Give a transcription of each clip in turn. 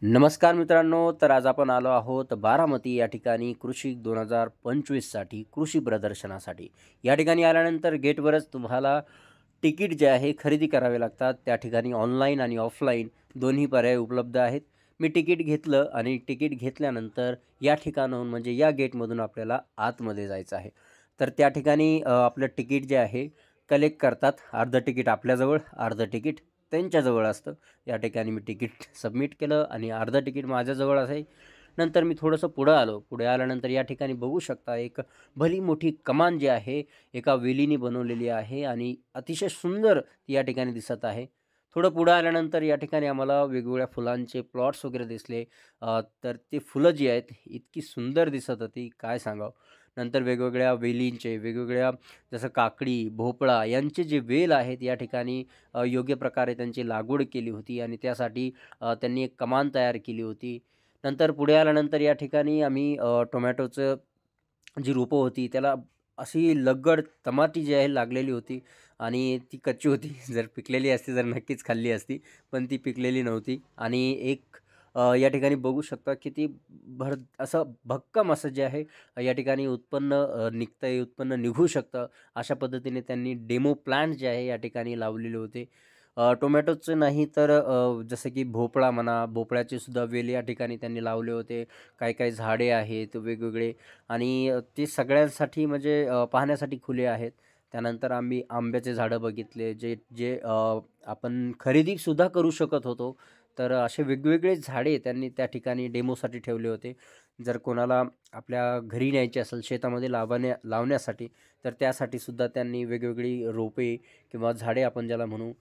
नमस्कार मित्रांनो, तर आज आपण आलो आहोत बारामती या ठिकाणी कृषी 2025साठी कृषी प्रदर्शनासाठी. या ठिकाणी आल्यानंतर गेटवरच तुम्हाला तिकीट जे आहे खरेदी करावे लागतात. त्या ठिकाणी ऑनलाईन आणि ऑफलाईन दोन्ही पर्याय उपलब्ध आहेत. मी तिकीट घेतलं आणि तिकीट घेतल्यानंतर या ठिकाणाहून म्हणजे या गेटमधून आपल्याला आतमध्ये जायचं आहे. तर त्या ठिकाणी आपलं तिकीट जे आहे कलेक्ट करतात. अर्धं तिकीट आपल्याजवळ, अर्धं तिकीट त्यांच्याजवळ असतं. या ठिकाणी मी तिकीट सबमिट केलं आणि अर्धं तिकीट माझ्याजवळ असेल. नंतर मी थोडंसं पुढं आलो. पुढे आल्यानंतर या ठिकाणी बघू शकता एक भली मोठी कमान जी आहे एका वेलीने बनवलेली आहे आणि अतिशय सुंदर ती या ठिकाणी दिसत आहे. थोडं पुढं आल्यानंतर या ठिकाणी आम्हाला वेगवेगळ्या फुलांचे प्लॉट्स वगैरे दिसले. तर ते फुलं जी आहेत इतकी सुंदर दिसत होती, काय सांगावं. नंतर वेगवेगळ्या वेलींचे, वेगवेगळ्या जसं काकडी, भोपळा यांचे जे वेल आहेत या ठिकाणी योग्य प्रकारे त्यांची लागवड केली होती आणि त्यासाठी त्यांनी एक कमान तयार केली होती. नंतर पुढे आल्यानंतर या ठिकाणी आम्ही टोमॅटोचं जी रोपं होती त्याला अशी लगड टमाटी जी आहे लागलेली होती आणि ती कच्ची होती. जर पिकलेली असती तर नक्कीच खाल्ली असती, पण ती पिकलेली नव्हती आणि एक या ठिकाणी बघू शकता की ती असं भक्कम असं जे आहे या ठिकाणी उत्पन्न निघतंय, उत्पन्न निघू शकतं, अशा पद्धतीने त्यांनी डेमो प्लांट जे आहे या ठिकाणी लावलेले होते. टोमॅटोचं नाही तर जसं की भोपळा म्हणा, भोपळ्याचे सुद्धा वेल या ठिकाणी त्यांनी लावले होते. काही-काही झाडे आहेत वेगवेगळे आणि ते सगळ्यांसाठी म्हणजे पाहण्यासाठी खुले आहेत. त्यानंतर आम्ही आंब्याचे झाडं बघितले, जे जे आपण खरेदीसुद्धा करू शकत होतो. तर असे वेगवेगळे झाडे त्यांनी त्या ठिकाणी डेमोसाठी ठेवले होते. जर कोणाला आपल्या घरी न्यायची असेल, शेतामध्ये लावण्यासाठी, तर त्यासाठी सुद्धा त्यांनी वेगवेगळी रोपे किंवा झाडे आपण ज्याला म्हणू.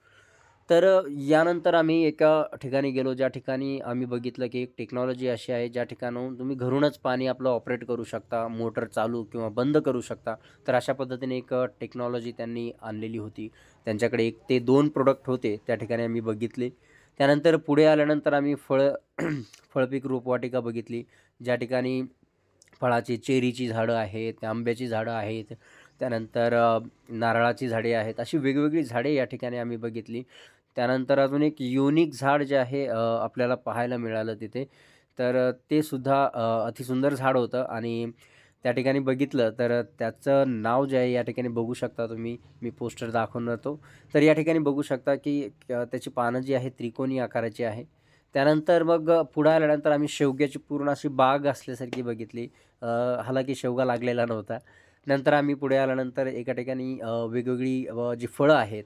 तर यानंतर आम्ही एका ठिकाणी गेलो, ज्या ठिकाणी आम्ही बघितलं की एक टेक्नॉलॉजी अशी आहे, ज्या ठिकाणाहून तुम्ही घरूनच पाणी आपलं ऑपरेट करू शकता, मोटर चालू किंवा बंद करू शकता. तर अशा पद्धतीने एक टेक्नॉलॉजी त्यांनी आणलेली होती. त्यांच्याकडे 1 ते 2 प्रॉडक्ट होते, त्या ठिकाणी आम्ही बघितले. त्यानंतर पुढे आल्यानंतर आम्ही फळपीक रोपवाटिका बघितली, ज्या ठिकाणी फळाची चेरीची झाडं आहेत, आंब्याची झाडं आहेत, त्यानंतर नारळाची झाडे आहेत. अशी वेगवेगळी झाडे या ठिकाणी आम्ही बघितली. त्यानंतर अजून एक युनिक झाड जे आहे आपल्याला पाहायला मिळालं तिथे. तर ते सुद्धा अतिसुंदर झाड होतं आणि त्या ठिकाणी बघितलं तर त्याचं नाव जे आहे या ठिकाणी बघू शकता तुम्ही. मी पोस्टर दाखवणार तो. तर या ठिकाणी बघू शकता की त्याची पानं जी आहेत त्रिकोणी आकाराची आहे. त्यानंतर मग पुढे आल्यानंतर आम्ही शेवग्याची पूर्ण अशी बाग असल्यासारखी बघितली. हालाकी शेवगा लागलेला नव्हता. नंतर आम्ही पुढे आल्यानंतर एका ठिकाणी वेगवेगळी जी फळं आहेत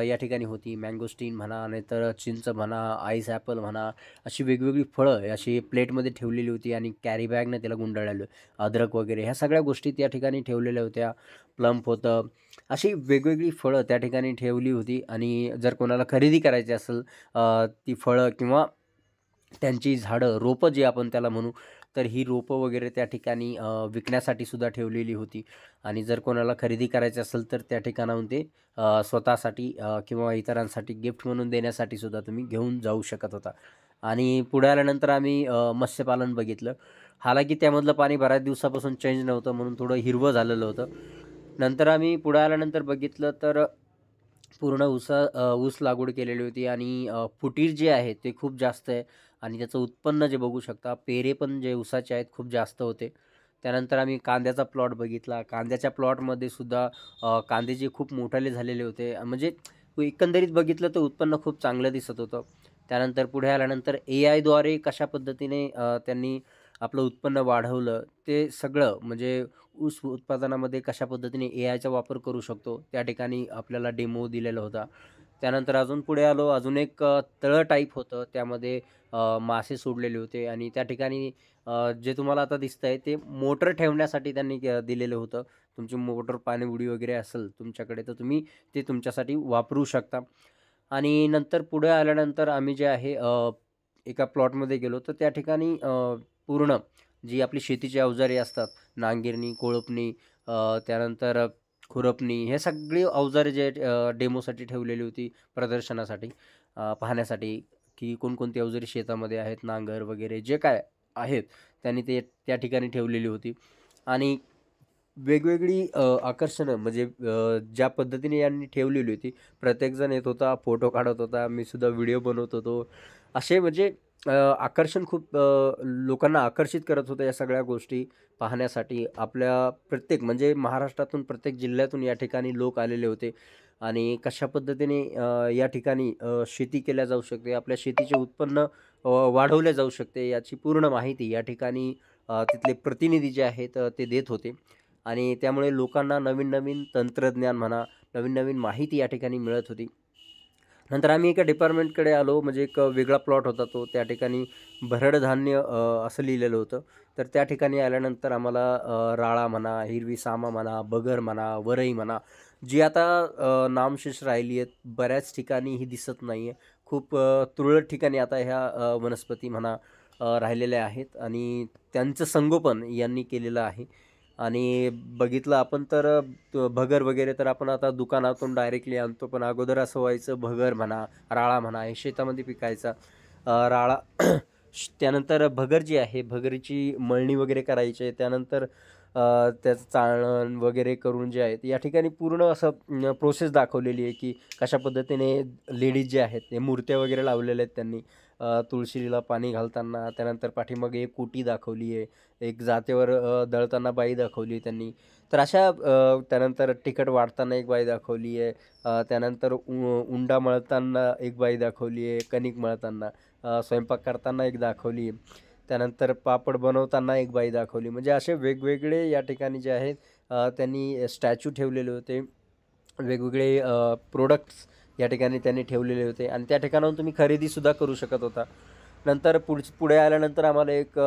या ठिकाणी होती. मँगोस्टीन म्हणा, नाहीतर चिंच म्हणा, आईस ॲपल म्हणा, अशी वेगवेगळी फळं अशी प्लेटमध्ये ठेवलेली होती आणि कॅरी बॅगने त्याला गुंडाळलेलं. अद्रक वगैरे ह्या सगळ्या गोष्टी त्या ठिकाणी ठेवलेल्या होत्या. प्लम्प होतं. अशी वेगवेगळी फळं त्या ठिकाणी ठेवली होती आणि जर कोणाला खरेदी करायची असेल ती फळं किंवा त्यांची झाडं, रोपं जी आपण त्याला म्हणू, तर ही रोपं वगैरे त्या ठिकाणी विकण्यासाठी सुद्धा ठेवलेली होती आणि जर कोणाला खरेदी करायची असेल तर त्या ठिकाणाहून ते स्वतःसाठी किंवा इतरांसाठी गिफ्ट म्हणून देण्यासाठी सुद्धा तुम्ही घेऊन जाऊ शकत होता. आणि पुढे आल्यानंतर आम्ही मत्स्यपालन बघितलं. हालाकी त्यामधलं पाणी बऱ्याच दिवसापासून चेंज नव्हतं म्हणून थोडं हिरवं झालेलं होतं. नंतर आम्ही पुढे आल्यानंतर बघितलं तर पूर्ण ऊस लागवड केलेली होती आणि फुटीर जे आहे ते खूप जास्त आहे आणि त्याचं उत्पन्न जे बघू शकता, पेरे पण जे ऊसाचे आहेत खूप जास्त होते. त्यानंतर आम्ही कांद्याचा प्लॉट बघितला. कांद्याच्या प्लॉटमध्ये सुद्धा कांदे जे खूप मोठाले झालेले होते. म्हणजे एकंदरीत बघितलं तर उत्पन्न खूप चांगलं दिसत होतं. त्यानंतर पुढे आल्यानंतर एआयद्वारे कशा पद्धतीने त्यांनी आपलं उत्पन्न वाढवलं, ते सगळं म्हणजे ऊस उत्पादनामध्ये कशा पद्धतीने एआयचा वापर करू शकतो, त्या ठिकाणी आपल्याला डेमो दिलेला होता. त्यानंतर अजून पुढे आलो. अजून एक तळं टाईप होतं. त्यामध्ये मासे सोडलेले होते आणि त्या ठिकाणी जे तुम्हाला आता दिसतंय ते मोटर ठेवण्यासाठी त्यांनी दिलेलं होतं. तुमची मोटर पाणीउडी वगैरे असेल तुमच्याकडे, तर तुम्ही ते तुमच्यासाठी वापरू शकता. आणि नंतर पुढे आल्यानंतर आम्ही जे आहे एका प्लॉटमध्ये गेलो, तर त्या ठिकाणी पूर्ण जी आपली शेतीची अवजारे असतात, नांगरणी, कोळपणी, त्यानंतर खुरपणी, हे सगळी अवजारे जे डेमोसाठी ठेवलेली होती प्रदर्शनासाठी, पाहण्यासाठी की कोणकोणती अवजारे शेतामध्ये आहेत, नांगर वगैरे जे काय आहेत, त्यांनी ते त्या ठिकाणी ठेवलेली होती. आणि वेगवेगळी आकर्षणं म्हणजे ज्या पद्धतीने यांनी ठेवलेली होती, प्रत्येकजण येत होता, फोटो काढत होता, मी सुद्धा व्हिडिओ बनवत होतो. असे म्हणजे आकर्षण खूप लोकांना आकर्षित करत होतं या सगळ्या गोष्टी पाहण्यासाठी. आपल्या प्रत्येक म्हणजे महाराष्ट्रातून प्रत्येक जिल्ह्यातून या ठिकाणी लोक आलेले होते आणि कशा पद्धतीने या ठिकाणी शेती केल्या जाऊ शकते, आपल्या शेतीचे उत्पन्न वाढवले जाऊ शकते याची पूर्ण माहिती या ठिकाणी तिथले प्रतिनिधी जे आहेत ते देत होते आणि त्यामुळे लोकांना नवीन-नवीन तंत्रज्ञान म्हणा, नवीन-नवीन माहिती या ठिकाणी मिळत होती. नंतर आम्ही एका डिपार्टमेंटकडे आलो म्हणजे एक वेगळा प्लॉट होता तो. त्या ठिकाणी भरड धान्य असं लिहिलेलं होतं. तर त्या ठिकाणी आल्यानंतर आम्हाला राळा म्हणा, हिरवी सामा म्हणा, बगर म्हणा, वरई म्हणा, जी आता नामशेष राहिली आहेत. बऱ्याच ठिकाणी ही दिसत नाही आहे. खूप तुरळक ठिकाणी आता ह्या वनस्पती म्हणा राहिलेल्या आहेत आणि त्यांचं संगोपन यांनी केलेलं आहे. आणि बघितलं आपण तर भगर वगैरे तर आपण आता दुकानातून डायरेक्टली आणतो. पण अगोदर असं व्हायचं भगर म्हणा, राळा म्हणा हे शेतामध्ये पिकायचा. राळा त्यानंतर भगर जी आहे, भगरीची मळणी वगैरे करायची. त्यानंतर त्याचं चाळण वगैरे करून जे आहेत, या ठिकाणी पूर्ण असं प्रोसेस दाखवलेली आहे, की कशा पद्धतीने लेडीज जे आहेत, ते मूर्त्या वगैरे लावलेल्या आहेत त्यांनी. तुळशीला पाणी घालताना, त्यानंतर पाठीमागे एक ओटी दाखवली आहे. एक जातेवर दळताना बाई दाखवली आहे त्यांनी. तर अशा त्यानंतर तिखट वाढताना एक बाई दाखवली आहे. त्यानंतर उंडा मळताना एक बाई दाखवली आहे, कणिक मळताना. स्वयंपाक करताना एक दाखवली आहे. त्यानंतर पापड बनवताना एक बाई दाखवली. म्हणजे असे वेगवेगळे या ठिकाणी जे आहेत त्यांनी स्टॅच्यू ठेवलेले होते. वेगवेगळे प्रोडक्ट्स या ठिकाणी त्यांनी ठेवलेले होते आणि त्या ठिकाणाहून तुम्ही खरेदीसुद्धा करू शकत होता. नंतर पुढे आल्यानंतर आम्हाला एक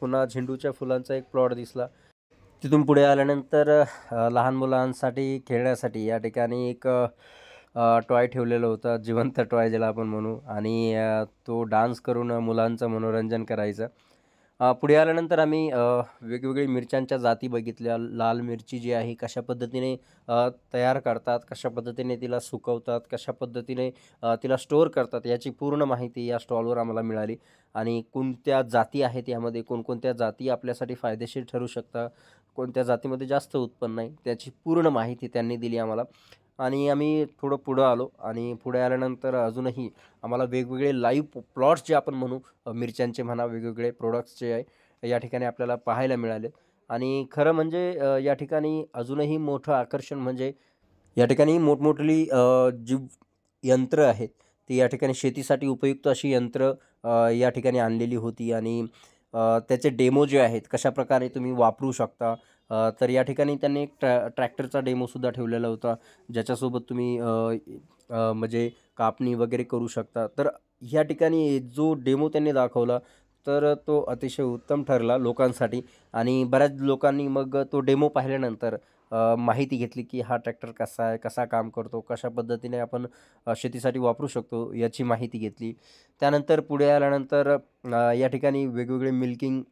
पुन्हा झेंडूच्या फुलांचा एक प्लॉट दिसला. तिथून पुढे आल्यानंतर लहान मुलांसाठी खेळण्यासाठी या ठिकाणी एक टॉय ठेवलेलं होतं, जिवंत टॉय ज्याला आपण म्हणू आणि तो डान्स करून मुलांचं मनोरंजन करायचं. पुढे आल्यानंतर आम्ही वेगवेगळी मिरच्यांच्या जाती बघितल्या. लाल मिरची जी आहे कशा पद्धतीने तयार करतात, कशा पद्धतीने तिला सुकवतात, कशा पद्धतीने तिला स्टोअर करतात याची पूर्ण माहिती या स्टॉलवर आम्हाला मिळाली आणि कोणत्या जाती आहेत यामध्ये, कोणकोणत्या जाती आपल्यासाठी फायदेशीर ठरू शकतात, कोणत्या जातीमध्ये जास्त उत्पन्न आहे त्याची पूर्ण माहिती त्यांनी दिली आम्हाला आणि आम्ही थोडं पुढं आलो आणि पुढे आल्यानंतर अजूनही आम्हाला वेगवेगळे लाईव्ह प्लॉट्स जे आपण म्हणू मिरच्यांचे म्हणा वेगवेगळे प्रोडक्ट्स जे आहे या ठिकाणी आपल्याला पाहायला मिळाले आणि खरं म्हणजे या ठिकाणी अजूनही मोठं आकर्षण म्हणजे या ठिकाणी मोठमोठी जी यंत्र आहेत ती या ठिकाणी शेतीसाठी उपयुक्त अशी यंत्र या ठिकाणी आणलेली होती आणि त्याचे डेमो जे आहेत कशाप्रकारे तुम्ही वापरू शकता. तर या ठिकाणी त्यांनी एक ट्रॅक्टरचा डेमोसुद्धा ठेवलेला होता ज्याच्यासोबत तुम्ही म्हणजे कापणी वगैरे करू शकता. तर ह्या ठिकाणी जो डेमो त्यांनी दाखवला तर तो अतिशय उत्तम ठरला लोकांसाठी आणि बऱ्याच लोकांनी मग तो डेमो पाहिल्यानंतर माहिती घेतली की हा ट्रॅक्टर कसा आहे, कसा काम करतो, कशा पद्धतीने आपण शेतीसाठी वापरू शकतो याची माहिती घेतली. त्यानंतर पुढे आल्यानंतर या ठिकाणी वेगवेगळे मिल्किंग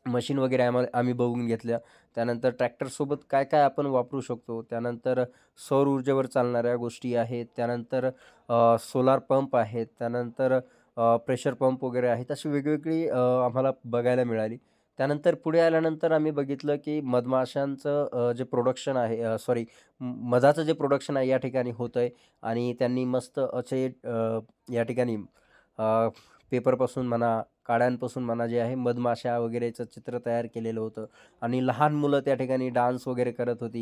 मशीन वगैरे आम्ही बघून घेतल्या. त्यानंतर ट्रॅक्टरसोबत काय-काय आपण वापरू शकतो. त्यानंतर सौर ऊर्जेवर चालणाऱ्या गोष्टी आहेत. त्यानंतर सोलार पंप आहेत. त्यानंतर प्रेशर पंप वगैरे आहेत. अशी वेगवेगळी आम्हाला बघायला मिळाली. त्यानंतर पुढे आल्यानंतर आम्ही बघितलं की मधमाशांचं जे प्रोडक्शन आहे सॉरी मधाचं जे प्रोडक्शन आहे या ठिकाणी होतं आहे आणि त्यांनी मस्त असे या ठिकाणी पेपरपासून म्हणा, काड्यांपासून म्हणा जे आहे मधमाशा वगैरेचं चित्र तयार केलेलं होतं आणि लहान मुलं त्या ठिकाणी डान्स वगैरे करत होती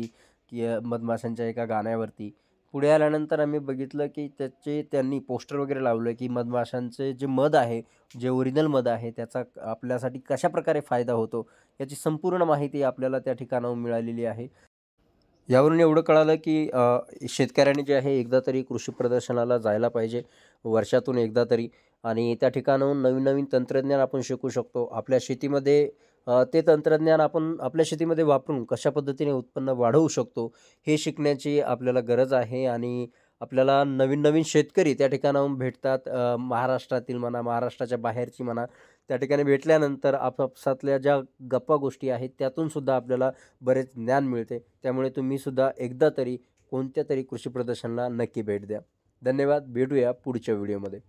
की मधमाशांच्या एका गाण्यावरती. पुढे आल्यानंतर आम्ही बघितलं की त्याचे त्यांनी पोस्टर वगैरे लावलं की मधमाशांचे जे मध आहे, जे ओरिजिनल मध आहे त्याचा आपल्यासाठी कशाप्रकारे फायदा होतो, याची संपूर्ण माहिती आपल्याला त्या ठिकाणाहून मिळालेली आहे. यावरून एवढं कळालं की शेतकऱ्यांनी जे आहे एकदा तरी कृषी प्रदर्शनाला जायला पाहिजे, वर्षातून एकदा तरी आणि त्या ठिकाणाहून नवीन-नवीन तंत्रज्ञान आपण शिकू शकतो. आपल्या शेतीमध्ये ते तंत्रज्ञान आपण आपल्या शेतीमध्ये वापरून कशा पद्धतीने उत्पन्न वाढवू शकतो, हे शिकण्याची आपल्याला गरज आहे आणि आपल्याला नवीन-नवीन शेतकरी त्या ठिकाणाहून भेटतात. महाराष्ट्रातील म्हणा, महाराष्ट्राच्या बाहेरची म्हणा, त्या ठिकाणी भेटल्यानंतर आपापसातल्या ज्या गप्पा गोष्टी आहेत, त्यातून सुद्धा आपल्याला बरेच ज्ञान मिळते. त्यामुळे तुम्ही सुद्धा एकदा तरी कोणत्यातरी कृषी प्रदर्शनाला नक्की भेट द्या. धन्यवाद. भेटूया पुढच्या व्हिडिओमध्ये.